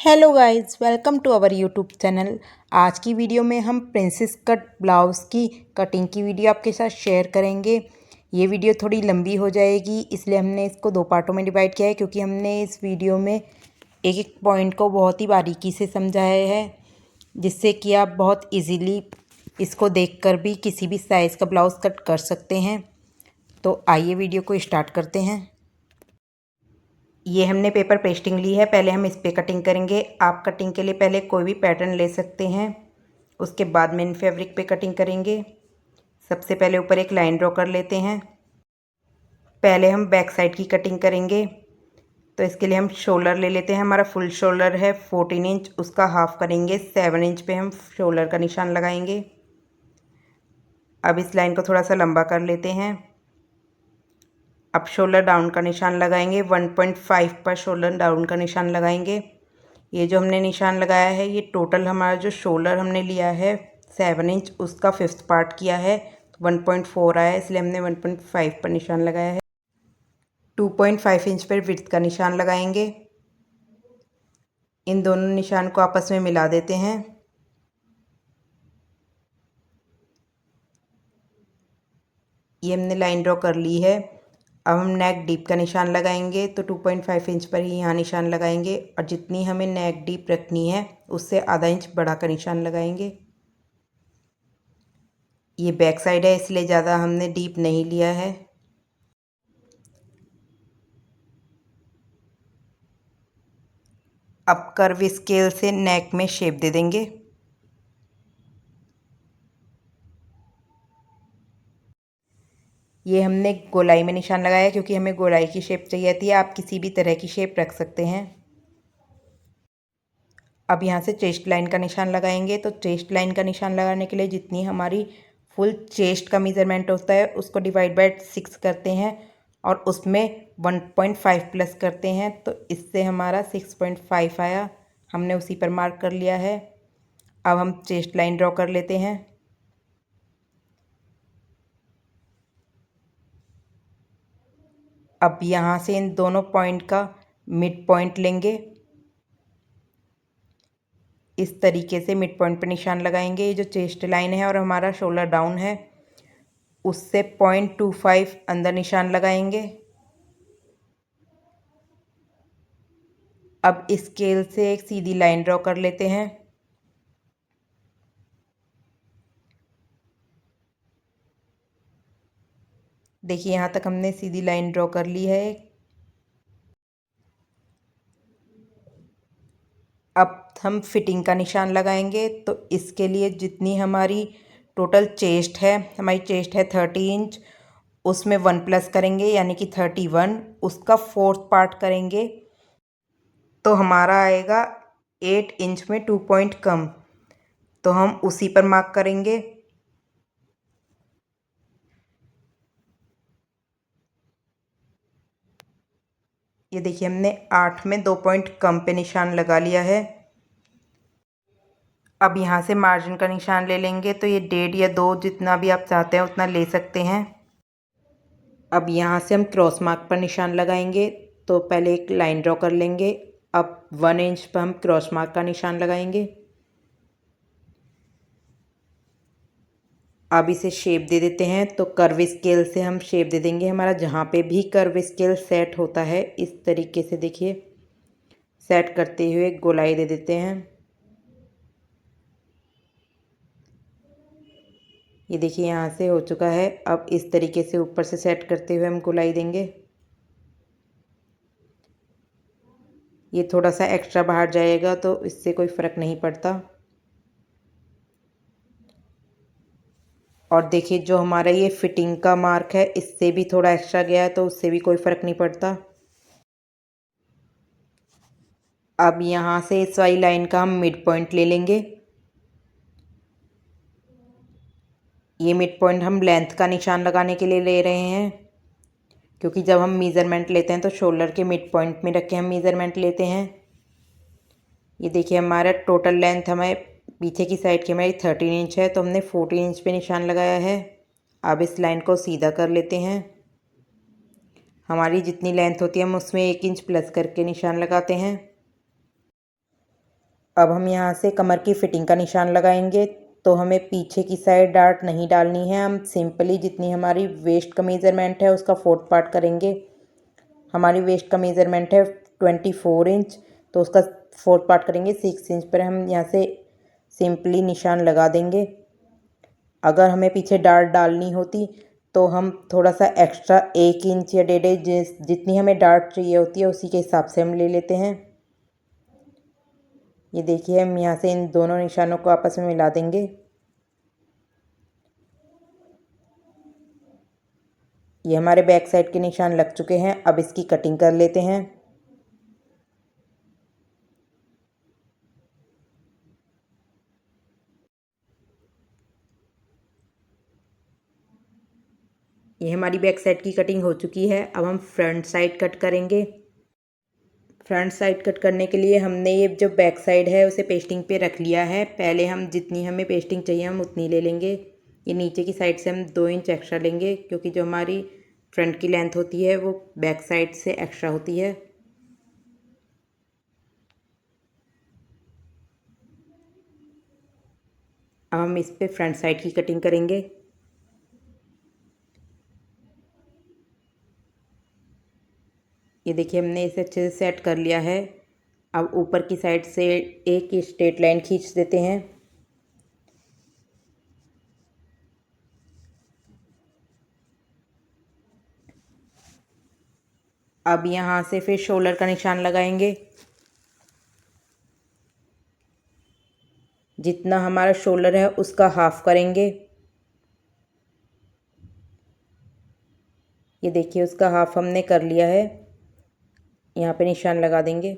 Hello guys, welcome to our YouTube channel. आज की video में हम प्रिंसेस कट ब्लाउज़ की कटिंग की वीडियो आपके साथ शेयर करेंगे। ये वीडियो थोड़ी लंबी हो जाएगी, इसलिए हमने इसको दो पार्टों में डिवाइड किया है, क्योंकि हमने इस वीडियो में एक एक पॉइंट को बहुत ही बारीकी से समझाया है, जिससे कि आप बहुत इजीली इसको देखकर भी किसी भी साइज़ का ब्लाउज़ कट कर सकते हैं। तो आइए वीडियो को स्टार्ट करते हैं। ये हमने पेपर पेस्टिंग ली है। पहले हम इस पे कटिंग करेंगे। आप कटिंग के लिए पहले कोई भी पैटर्न ले सकते हैं, उसके बाद मेन फैब्रिक पे कटिंग करेंगे। सबसे पहले ऊपर एक लाइन ड्रॉ कर लेते हैं। पहले हम बैक साइड की कटिंग करेंगे, तो इसके लिए हम शोल्डर ले लेते हैं। हमारा फुल शोल्डर है 14 इंच, उसका हाफ करेंगे 7 इंच पे हम शोल्डर का निशान लगाएंगे। अब इस लाइन को थोड़ा सा लंबा कर लेते हैं। अब शोल्डर डाउन का निशान लगाएंगे। 1.5 पर शोल्डर डाउन का निशान लगाएंगे। ये जो हमने निशान लगाया है, ये टोटल हमारा जो शोल्डर हमने लिया है 7 इंच, उसका 5th पार्ट किया है, 1.4 आया, इसलिए हमने 1.5 पर निशान लगाया है। 2.5 इंच पर विड्थ का निशान लगाएंगे। इन दोनों निशान को आपस में मिला देते हैं। ये हमने लाइन ड्रॉ कर ली है। अब हम नेक डीप का निशान लगाएंगे, तो 2.5 इंच पर ही यहाँ निशान लगाएंगे, और जितनी हमें नेक डीप रखनी है उससे आधा इंच बड़ा का निशान लगाएंगे। ये बैक साइड है, इसलिए ज़्यादा हमने डीप नहीं लिया है। अब कर्व स्केल से नेक में शेप दे देंगे। ये हमने गोलाई में निशान लगाया, क्योंकि हमें गोलाई की शेप चाहिए थी। आप किसी भी तरह की शेप रख सकते हैं। अब यहाँ से चेस्ट लाइन का निशान लगाएंगे, तो चेस्ट लाइन का निशान लगाने के लिए जितनी हमारी फुल चेस्ट का मेज़रमेंट होता है उसको डिवाइड बाय 6 करते हैं, और उसमें 1.5 प्लस करते हैं, तो इससे हमारा 6.5 आया। हमने उसी पर मार्क कर लिया है। अब हम चेस्ट लाइन ड्रॉ कर लेते हैं। अब यहाँ से इन दोनों पॉइंट का मिड पॉइंट लेंगे। इस तरीके से मिड पॉइंट पर निशान लगाएंगे। ये जो चेस्ट लाइन है और हमारा शोल्डर डाउन है, उससे 0.25 अंदर निशान लगाएंगे। अब स्केल से एक सीधी लाइन ड्रॉ कर लेते हैं। देखिए, यहाँ तक हमने सीधी लाइन ड्रॉ कर ली है। अब हम फिटिंग का निशान लगाएंगे, तो इसके लिए जितनी हमारी टोटल चेस्ट है, हमारी चेस्ट है 30 इंच, उसमें 1 प्लस करेंगे, यानी कि 31, उसका 4th पार्ट करेंगे, तो हमारा आएगा 8 इंच में 2 पॉइंट कम, तो हम उसी पर मार्क करेंगे। ये देखिए, हमने 8 में 2 पॉइंट कम पे निशान लगा लिया है। अब यहाँ से मार्जिन का निशान ले लेंगे, तो ये 1.5 या 2 जितना भी आप चाहते हैं उतना ले सकते हैं। अब यहाँ से हम क्रॉस मार्क पर निशान लगाएंगे, तो पहले एक लाइन ड्रॉ कर लेंगे। अब 1 इंच पर हम क्रॉस मार्क का निशान लगाएंगे। अब इसे शेप दे देते हैं, तो कर्व स्केल से हम शेप दे देंगे। हमारा जहाँ पे भी कर्व स्केल सेट होता है, इस तरीके से देखिए सेट करते हुए गोलाई दे देते हैं। ये देखिए, यहाँ से हो चुका है। अब इस तरीके से ऊपर से सेट करते हुए हम गोलाई देंगे। ये थोड़ा सा एक्स्ट्रा बाहर जाएगा, तो इससे कोई फ़र्क नहीं पड़ता। और देखिए, जो हमारा ये फिटिंग का मार्क है, इससे भी थोड़ा एक्स्ट्रा गया है, तो उससे भी कोई फ़र्क नहीं पड़ता। अब यहाँ से इस वाली लाइन का हम मिड पॉइंट ले लेंगे। ये मिड पॉइंट हम लेंथ का निशान लगाने के लिए ले रहे हैं, क्योंकि जब हम मेज़रमेंट लेते हैं तो शोल्डर के मिड पॉइंट में रख के हम मेज़रमेंट लेते हैं। ये देखिए, हमारा टोटल लेंथ हमें पीछे की साइड की हमारी 13 इंच है, तो हमने 14 इंच पे निशान लगाया है। अब इस लाइन को सीधा कर लेते हैं। हमारी जितनी लेंथ होती है हम उसमें 1 इंच प्लस करके निशान लगाते हैं। अब हम यहाँ से कमर की फिटिंग का निशान लगाएंगे। तो हमें पीछे की साइड डार्ट नहीं डालनी है, हम सिंपली जितनी हमारी वेस्ट का मेज़रमेंट है उसका 4th पार्ट करेंगे। हमारी वेस्ट का मेज़रमेंट है 24 इंच, तो उसका 4th पार्ट करेंगे। 6 इंच पर हम यहाँ से सिंपली निशान लगा देंगे। अगर हमें पीछे डार्ट डालनी होती तो हम थोड़ा सा एक्स्ट्रा 1 इंच या 1.5 इंच जितनी हमें डार्ट चाहिए होती है उसी के हिसाब से हम ले लेते हैं। ये देखिए, हम यहाँ से इन दोनों निशानों को आपस में मिला देंगे। ये हमारे बैक साइड के निशान लग चुके हैं। अब इसकी कटिंग कर लेते हैं। ये हमारी बैक साइड की कटिंग हो चुकी है। अब हम फ्रंट साइड कट करेंगे। फ्रंट साइड कट करने के लिए हमने ये जो बैक साइड है उसे पेस्टिंग पे रख लिया है। पहले हम जितनी हमें पेस्टिंग चाहिए हम उतनी ले लेंगे। ये नीचे की साइड से हम 2 इंच एक्स्ट्रा लेंगे, क्योंकि जो हमारी फ्रंट की लेंथ होती है वो बैक साइड से एक्स्ट्रा होती है। अब हम इस पे फ्रंट साइड की कटिंग करेंगे। ये देखिए, हमने इसे अच्छे से सेट कर लिया है। अब ऊपर की साइड से एक स्ट्रेट लाइन खींच देते हैं। अब यहाँ से फिर शोल्डर का निशान लगाएंगे। जितना हमारा शोल्डर है उसका हाफ करेंगे। ये देखिए, उसका हाफ हमने कर लिया है। यहाँ पे निशान लगा देंगे।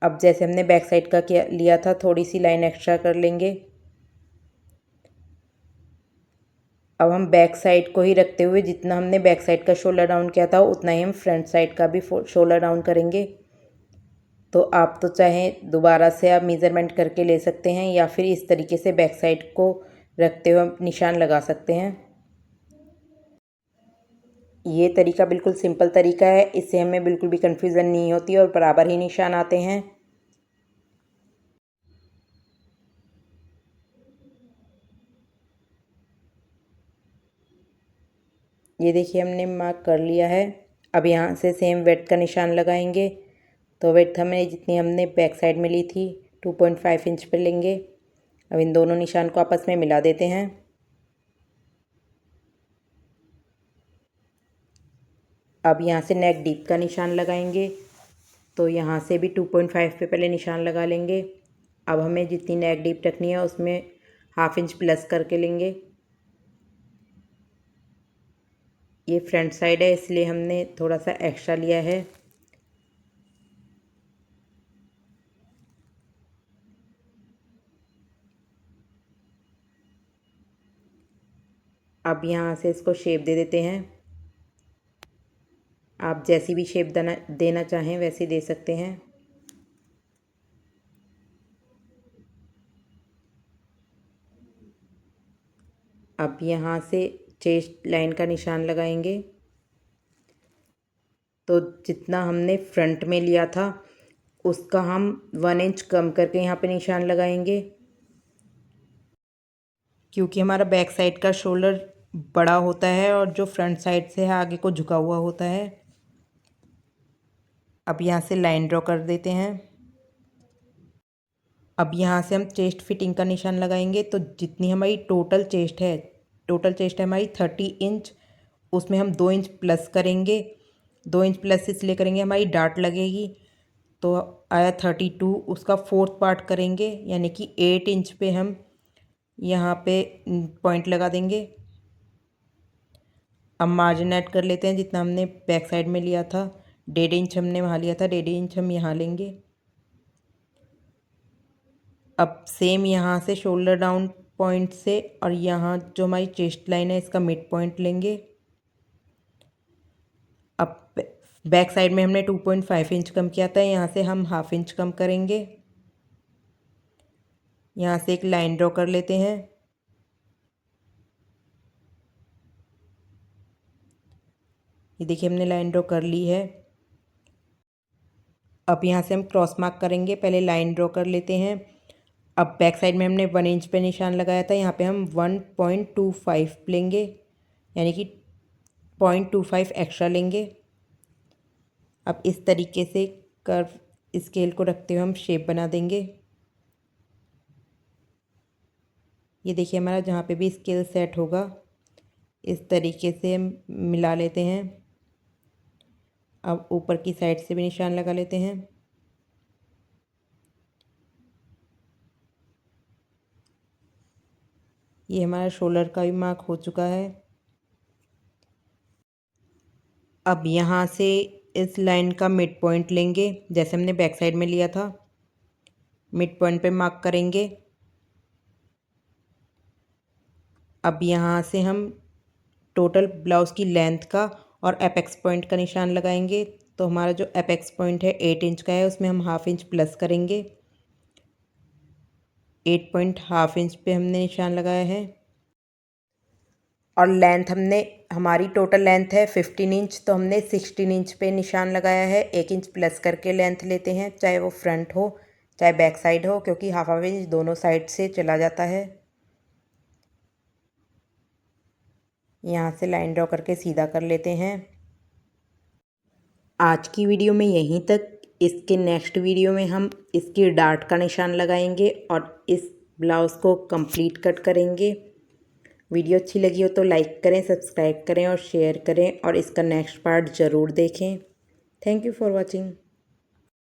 अब जैसे हमने बैक साइड का किया लिया था, थोड़ी सी लाइन एक्स्ट्रा कर लेंगे। अब हम बैक साइड को ही रखते हुए जितना हमने बैक साइड का शोल्डर डाउन किया था उतना ही हम फ्रंट साइड का भी शोल्डर डाउन करेंगे। तो आप तो चाहें दोबारा से आप मेज़रमेंट करके ले सकते हैं, या फिर इस तरीके से बैक साइड को रखते हुए निशान लगा सकते हैं। ये तरीका बिल्कुल सिंपल तरीका है, इससे हमें बिल्कुल भी कन्फ्यूज़न नहीं होती और बराबर ही निशान आते हैं। ये देखिए, हमने मार्क कर लिया है। अब यहाँ से सेम विड्थ का निशान लगाएंगे। तो विड्थ हमें जितनी हमने बैक साइड में ली थी 2.5 इंच पर लेंगे। अब इन दोनों निशान को आपस में मिला देते हैं। अब यहाँ से नेक डीप का निशान लगाएंगे। तो यहाँ से भी 2.5 पे पहले निशान लगा लेंगे। अब हमें जितनी नेक डीप रखनी है उसमें ½ इंच प्लस करके लेंगे। ये फ्रंट साइड है इसलिए हमने थोड़ा सा एक्स्ट्रा लिया है। अब यहाँ से इसको शेप दे देते हैं। आप जैसी भी शेप देना चाहें वैसे दे सकते हैं। अब यहाँ से चेस्ट लाइन का निशान लगाएंगे। तो जितना हमने फ्रंट में लिया था उसका हम 1 इंच कम करके यहाँ पे निशान लगाएंगे, क्योंकि हमारा बैक साइड का शोल्डर बड़ा होता है और जो फ्रंट साइड से है आगे को झुका हुआ होता है। अब यहाँ से लाइन ड्रॉ कर देते हैं। अब यहाँ से हम चेस्ट फिटिंग का निशान लगाएंगे। तो जितनी हमारी टोटल चेस्ट है हमारी 30 इंच, उसमें हम 2 इंच प्लस करेंगे। 2 इंच प्लस इसलिए करेंगे, हमारी डार्ट लगेगी। तो आया 32, उसका 4th पार्ट करेंगे, यानी कि 8 इंच पे हम यहाँ पे पॉइंट लगा देंगे। अब मार्जिन ऐड कर लेते हैं। जितना हमने बैक साइड में लिया था 1.5 इंच हमने वहाँ लिया था, 1.5 इंच हम यहाँ लेंगे। अब सेम यहाँ से शोल्डर डाउन पॉइंट से और यहाँ जो हमारी चेस्ट लाइन है इसका मिड पॉइंट लेंगे। अब बैक साइड में हमने 2.5 इंच कम किया था, यहाँ से हम ½ इंच कम करेंगे। यहाँ से एक लाइन ड्रॉ कर लेते हैं। ये देखिए, हमने लाइन ड्रॉ कर ली है। अब यहाँ से हम क्रॉस मार्क करेंगे, पहले लाइन ड्रॉ कर लेते हैं। अब बैक साइड में हमने 1 इंच पे निशान लगाया था, यहाँ पे हम 1.25 लेंगे, यानी कि 0.25 एक्स्ट्रा लेंगे। अब इस तरीके से कर्व स्केल को रखते हुए हम शेप बना देंगे। ये देखिए हमारा जहाँ पे भी स्केल सेट होगा इस तरीके से हम मिला लेते हैं। अब ऊपर की साइड से भी निशान लगा लेते हैं। ये हमारा शोल्डर का भी मार्क हो चुका है। अब यहाँ से इस लाइन का मिड पॉइंट लेंगे, जैसे हमने बैक साइड में लिया था। मिड पॉइंट पे मार्क करेंगे। अब यहाँ से हम टोटल ब्लाउज़ की लेंथ का और एपेक्स पॉइंट का निशान लगाएंगे। तो हमारा जो एपेक्स पॉइंट है 8 इंच का है, उसमें हम हाफ इंच प्लस करेंगे। 8 पॉइंट हाफ इंच पे हमने निशान लगाया है। और लेंथ हमारी टोटल लेंथ है 15 इंच, तो हमने 16 इंच पे निशान लगाया है। 1 इंच प्लस करके लेंथ लेते हैं, चाहे वो फ्रंट हो चाहे बैक साइड हो, क्योंकि हाफ इंच दोनों साइड से चला जाता है। यहाँ से लाइन ड्रॉ करके सीधा कर लेते हैं। आज की वीडियो में यहीं तक। इसके नेक्स्ट वीडियो में हम इसकी डार्ट का निशान लगाएंगे और इस ब्लाउज़ को कंप्लीट कट करेंगे। वीडियो अच्छी लगी हो तो लाइक करें, सब्सक्राइब करें और शेयर करें, और इसका नेक्स्ट पार्ट ज़रूर देखें। Thank you for watching.